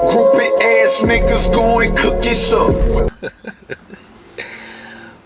Groupie ass niggas go and cook it up.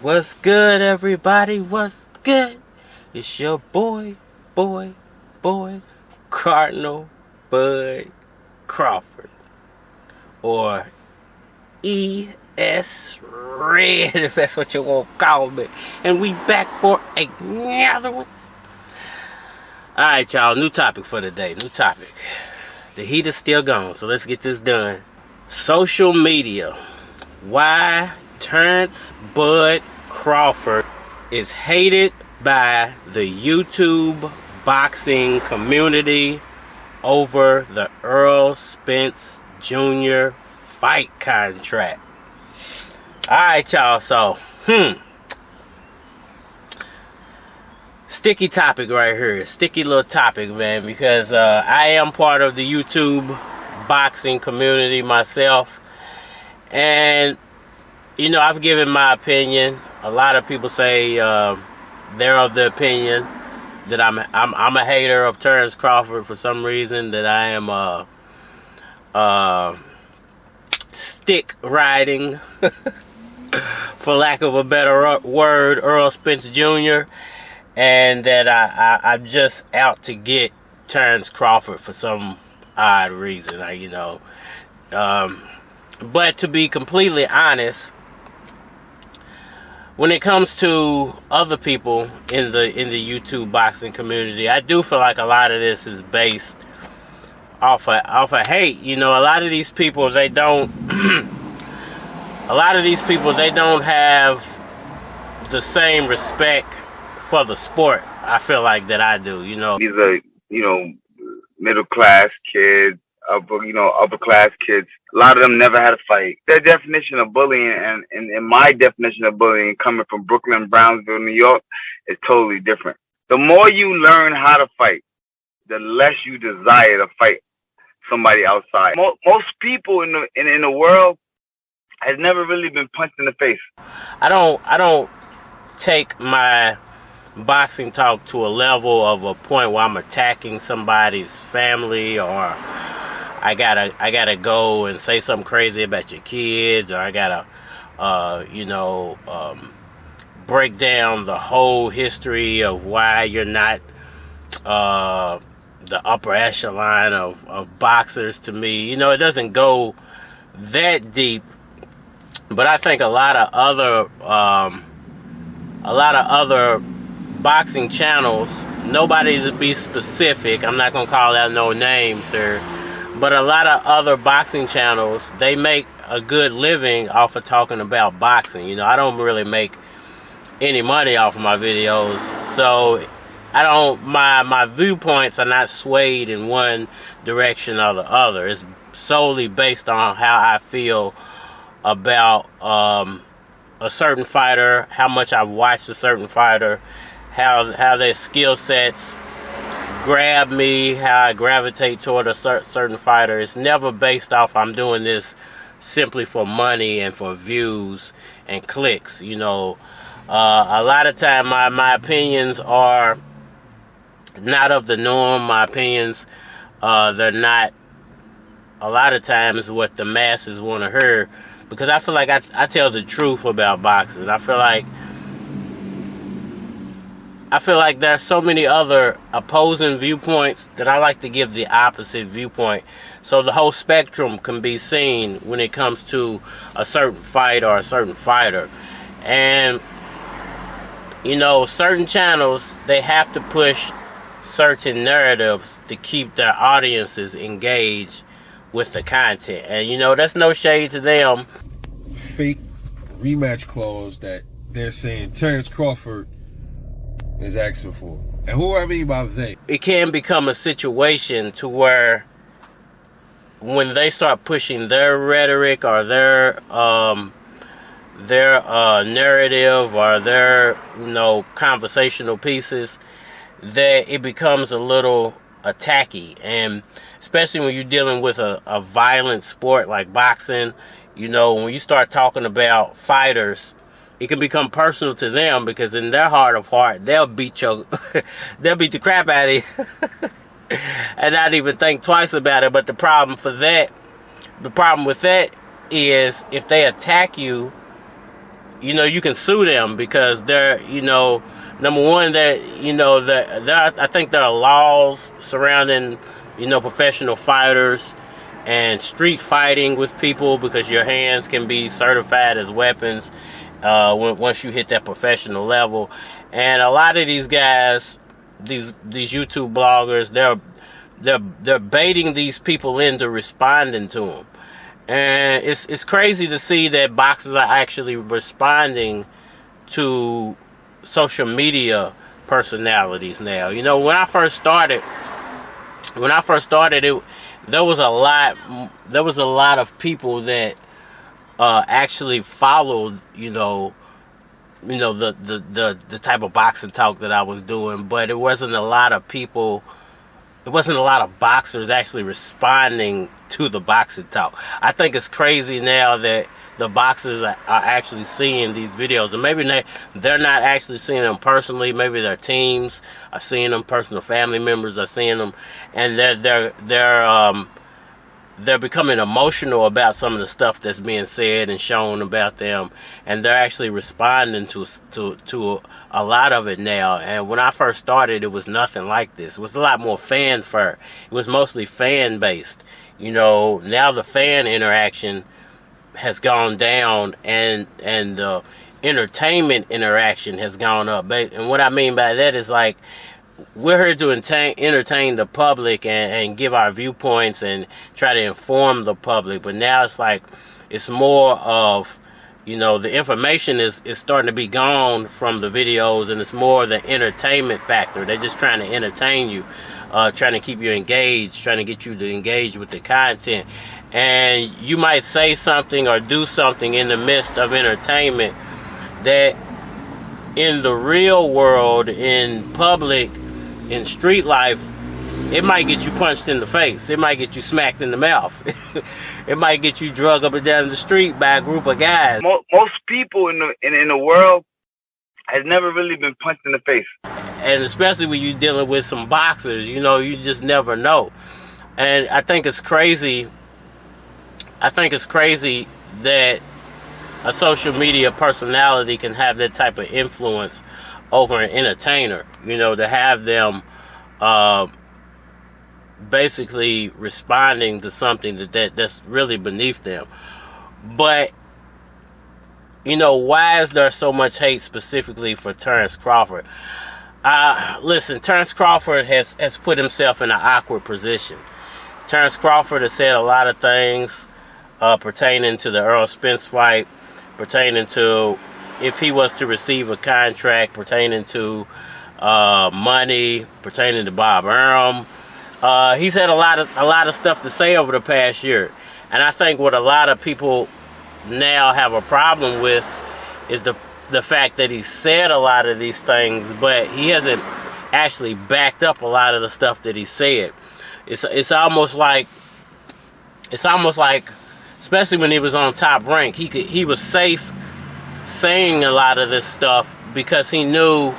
What's good, everybody? What's good? It's your boy, Cardinal Bud Crawford, or E.S. Red, if that's what you want to call me. And we back for another one. Alright, y'all, new topic for today. New topic. The heat is still gone, so let's get this done. Social media. Why Terence Bud Crawford is hated by the YouTube boxing community over the Errol Spence Jr. fight contract. Alright, y'all, so sticky topic right here. Sticky little topic, man, because I am part of the YouTube boxing community myself, and you know, I've given my opinion. A lot of people say they're of the opinion that I'm a hater of Terence Crawford for some reason, that I am stick riding for lack of a better word, Errol Spence Jr., and that I'm just out to get Terence Crawford for some odd reason. But to be completely honest, when it comes to other people in the YouTube boxing community, I do feel like a lot of this is based off of hate. You know, a lot of these people, they don't have the same respect for the sport, I feel like, that I do. You know, these are, middle class kids, upper class kids. A lot of them never had a fight. Their definition of bullying and my definition of bullying, coming from Brooklyn, Brownsville, New York, is totally different. The more you learn how to fight, the less you desire to fight somebody outside. Most people in the world has never really been punched in the face. I don't take my boxing talk to a level of a point where I'm attacking somebody's family, or I gotta go and say something crazy about your kids, or I gotta break down the whole history of why you're not the upper echelon of boxers. To me, you know, it doesn't go that deep. But I think a lot of other boxing channels, nobody to be specific, I'm not gonna call out no names here, but a lot of other boxing channels, they make a good living off of talking about boxing. You know, I don't really make any money off of my videos, so my viewpoints are not swayed in one direction or the other. It's solely based on how I feel about a certain fighter, how much I've watched a certain fighter, how their skill sets grab me, how I gravitate toward a certain fighter. It's never based off I'm doing this simply for money and for views and clicks. You know, a lot of time my opinions are not of the norm. My opinions, they're not a lot of times what the masses want to hear, because I feel like I tell the truth about boxing. I feel like there's so many other opposing viewpoints that I like to give the opposite viewpoint, so the whole spectrum can be seen when it comes to a certain fight or a certain fighter. And you know, certain channels, they have to push certain narratives to keep their audiences engaged with the content. And you know, that's no shade to them. Fake rematch clause that they're saying Terence Crawford is asking for. And who I mean by they? It can become a situation to where when they start pushing their rhetoric or their narrative or their, conversational pieces, that it becomes a little attacky. And especially when you're dealing with a violent sport like boxing, when you start talking about fighters, it can become personal to them, because in their heart of heart, they'll beat the crap out of you and not even think twice about it. But the problem for that the problem with that is if they attack you, you know, you can sue them because they're, you know, number one, that, you know, I think there are laws surrounding, you know, professional fighters and street fighting with people because your hands can be certified as weapons once you hit that professional level. And a lot of these guys, these YouTube bloggers, they're baiting these people into responding to them. And it's crazy to see that boxers are actually responding to social media personalities now. You know, when I first started, there was a lot of people that actually followed, you know, the type of boxing talk that I was doing, but it wasn't a lot of people. It wasn't a lot of boxers actually responding to the boxing talk. I think it's crazy now that the boxers are actually seeing these videos, and maybe they're not actually seeing them personally. Maybe their teams are seeing them, personal family members are seeing them, and they're becoming emotional about some of the stuff that's being said and shown about them, and they're actually responding to a lot of it now. And when I first started, it was nothing like this. It was a lot more fanfare. It was mostly fan based. You know, now the fan interaction has gone down, and the entertainment interaction has gone up. And what I mean by that is, like, we're here to entertain the public and give our viewpoints and try to inform the public. But now it's like, it's more of, you know, the information is starting to be gone from the videos, and it's more the entertainment factor. They're just trying to entertain you, trying to keep you engaged, trying to get you to engage with the content. And you might say something or do something in the midst of entertainment that in the real world, in public, in street life, it might get you punched in the face. It might get you smacked in the mouth. It might get you drug up and down the street by a group of guys. Most people in the world has never really been punched in the face. And especially when you're dealing with some boxers, you know, you just never know. And I think it's crazy. I think it's crazy that a social media personality can have that type of influence over an entertainer, you know, to have them basically responding to something that's really beneath them. But, you know, why is there so much hate specifically for Terence Crawford? Listen, Terence Crawford has put himself in an awkward position. Terence Crawford has said a lot of things pertaining to the Errol Spence fight, pertaining to if he was to receive a contract, pertaining to money, pertaining to Bob Arum. He's had a lot of stuff to say over the past year, and I think what a lot of people now have a problem with is the fact that he said a lot of these things, but he hasn't actually backed up a lot of the stuff that he said. It's almost like, especially when he was on Top Rank, he was safe saying a lot of this stuff because he knew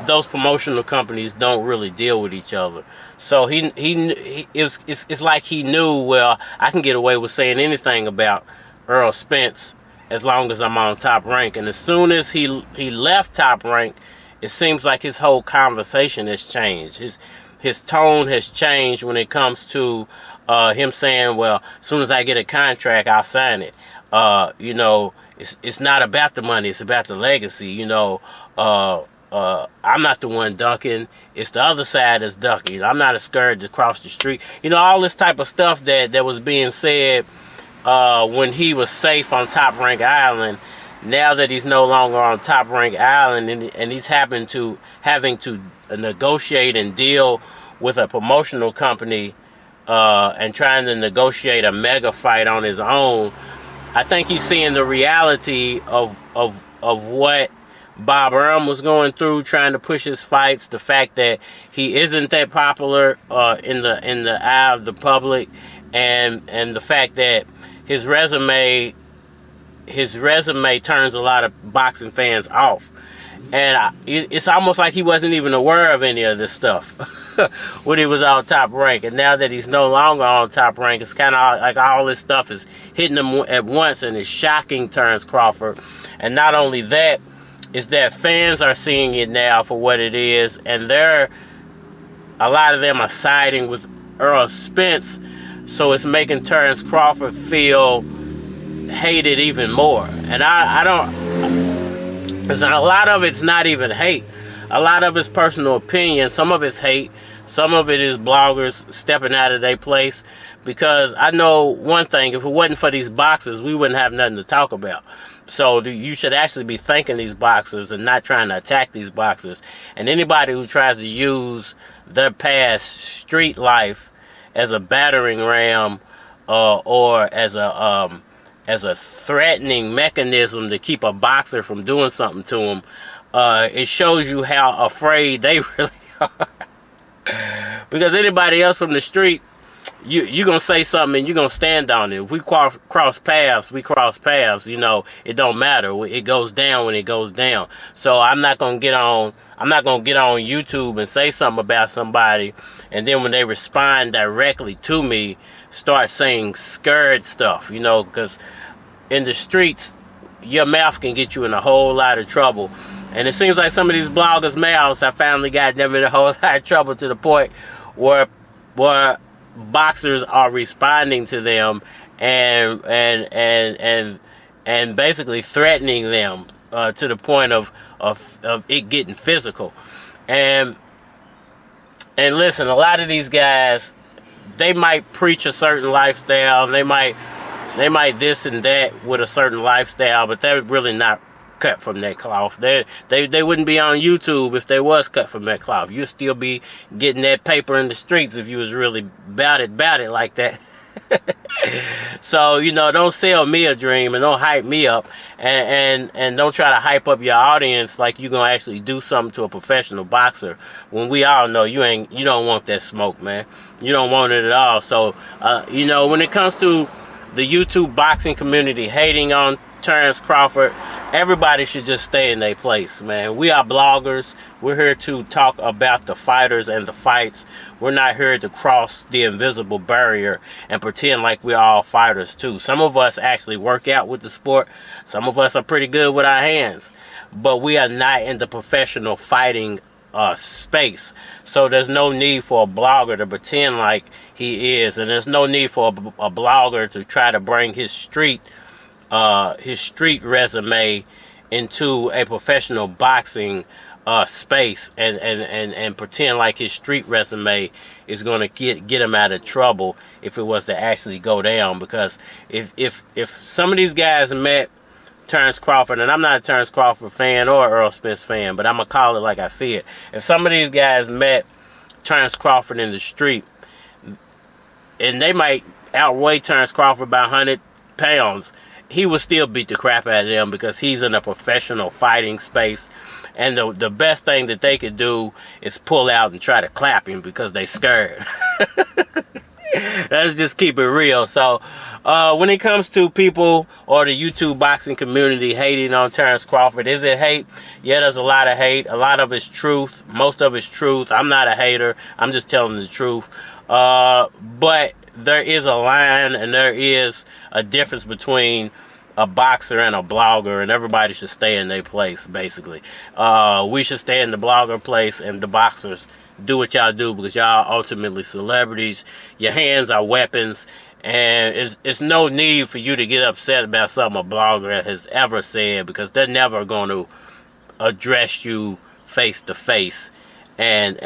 those promotional companies don't really deal with each other. So it's like he knew, well, I can get away with saying anything about Errol Spence as long as I'm on Top Rank. And as soon as he left Top Rank, it seems like his whole conversation has changed. His tone has changed when it comes to him saying, well, as soon as I get a contract, I'll sign it. You know, it's not about the money, it's about the legacy. You know, I'm not the one dunking, it's the other side that's dunking. I'm not scared to cross the street. You know, all this type of stuff that was being said when he was safe on Top Rank Island. Now that he's no longer on Top Rank Island, and he's having to negotiate and deal with a promotional company and trying to negotiate a mega fight on his own, I think he's seeing the reality of what Bob Arum was going through, trying to push his fights. The fact that he isn't that popular in the eye of the public, and the fact that his resume turns a lot of boxing fans off. And it's almost like he wasn't even aware of any of this stuff. when he was on Top Rank. And now that he's no longer on Top Rank, it's kind of like all this stuff is hitting him at once, and it's shocking Terence Crawford. And not only that, is that fans are seeing it now for what it is, and a lot of them are siding with Errol Spence, so it's making Terence Crawford feel hated even more. And I don't, because a lot of it's not even hate. A lot of it's personal opinion. Some of it's hate. Some of it is bloggers stepping out of their place. Because I know one thing, if it wasn't for these boxers, we wouldn't have nothing to talk about. So you should actually be thanking these boxers and not trying to attack these boxers. And anybody who tries to use their past street life as a battering ram or as a threatening mechanism to keep a boxer from doing something to him, it shows you how afraid they really are. Because anybody else from the street, you're going to say something and you're going to stand on it. If we cross paths, we cross paths. You know, it don't matter. It goes down when it goes down. So I'm not going to get on YouTube and say something about somebody, and then when they respond directly to me, start saying scared stuff, you know, because in the streets, your mouth can get you in a whole lot of trouble. And it seems like some of these bloggers' mouths have finally got them in a whole lot of trouble, to the point where boxers are responding to them and basically threatening them to the point of it getting physical. And listen, a lot of these guys, they might preach a certain lifestyle, they might this and that with a certain lifestyle, but they're really not cut from that cloth. They wouldn't be on YouTube if they was cut from that cloth. You'd still be getting that paper in the streets if you was really about it like that. So, you know, don't sell me a dream and don't hype me up, and don't try to hype up your audience like you're gonna actually do something to a professional boxer, when we all know you don't want that smoke, man. You don't want it at all. So you know, when it comes to the YouTube boxing community hating on Terence Crawford, everybody should just stay in their place, man. We are bloggers. We're here to talk about the fighters and the fights. We're not here to cross the invisible barrier and pretend like we're all fighters too. Some of us actually work out with the sport. Some of us are pretty good with our hands, but we are not in the professional fighting space. So there's no need for a blogger to pretend like he is, and there's no need for a blogger to try to bring his street resume into a professional boxing space and pretend like his street resume is going to get him out of trouble if it was to actually go down. Because if some of these guys met Terence Crawford, and I'm not a Terence Crawford fan or Errol Spence fan, but I'm gonna call it like I see it. If some of these guys met Terence Crawford in the street, and they might outweigh Terence Crawford by 100 pounds, he would still beat the crap out of them, because he's in a professional fighting space. And the best thing that they could do is pull out and try to clap him because they scared. Let's just keep it real. So when it comes to people or the YouTube boxing community hating on Terence Crawford, is it hate? Yeah, there's a lot of hate. A lot of it's truth. Most of it's truth. I'm not a hater. I'm just telling the truth. But there is a line, and there is a difference between a boxer and a blogger, and everybody should stay in their place, basically. We should stay in the blogger place, and the boxers do what y'all do, because y'all are ultimately celebrities. Your hands are weapons, and it's no need for you to get upset about something a blogger has ever said, because they're never going to address you face to face and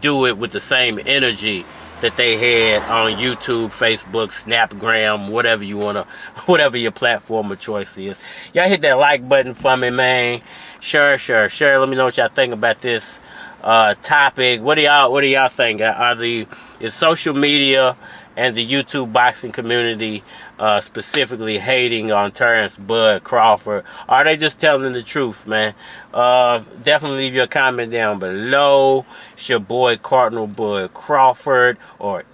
do it with the same energy that they had on YouTube, Facebook, Snapgram, whatever your platform of choice is. Y'all hit that like button for me, man. Sure. Let me know what y'all think about this topic. What do y'all think? Is social media and the YouTube boxing community specifically hating on Terence Bud Crawford? Are they just telling the truth, man? Definitely leave your comment down below. It's your boy Cardinal Bud Crawford, or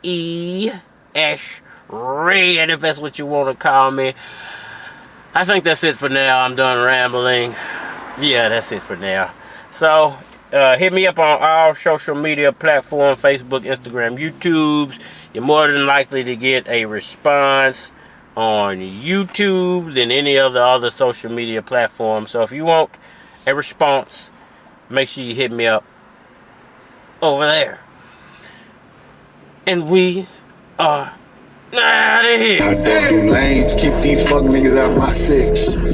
E.S. Red, if that's what you want to call me. I think that's it for now. I'm done rambling. Yeah, that's it for now. So Hit me up on all social media platforms, Facebook, Instagram, YouTube. You're more than likely to get a response on YouTube than any of the other social media platforms. So if you want a response, make sure you hit me up over there. And we are out of here. I don't do lanes, keep these fuck niggas out my six.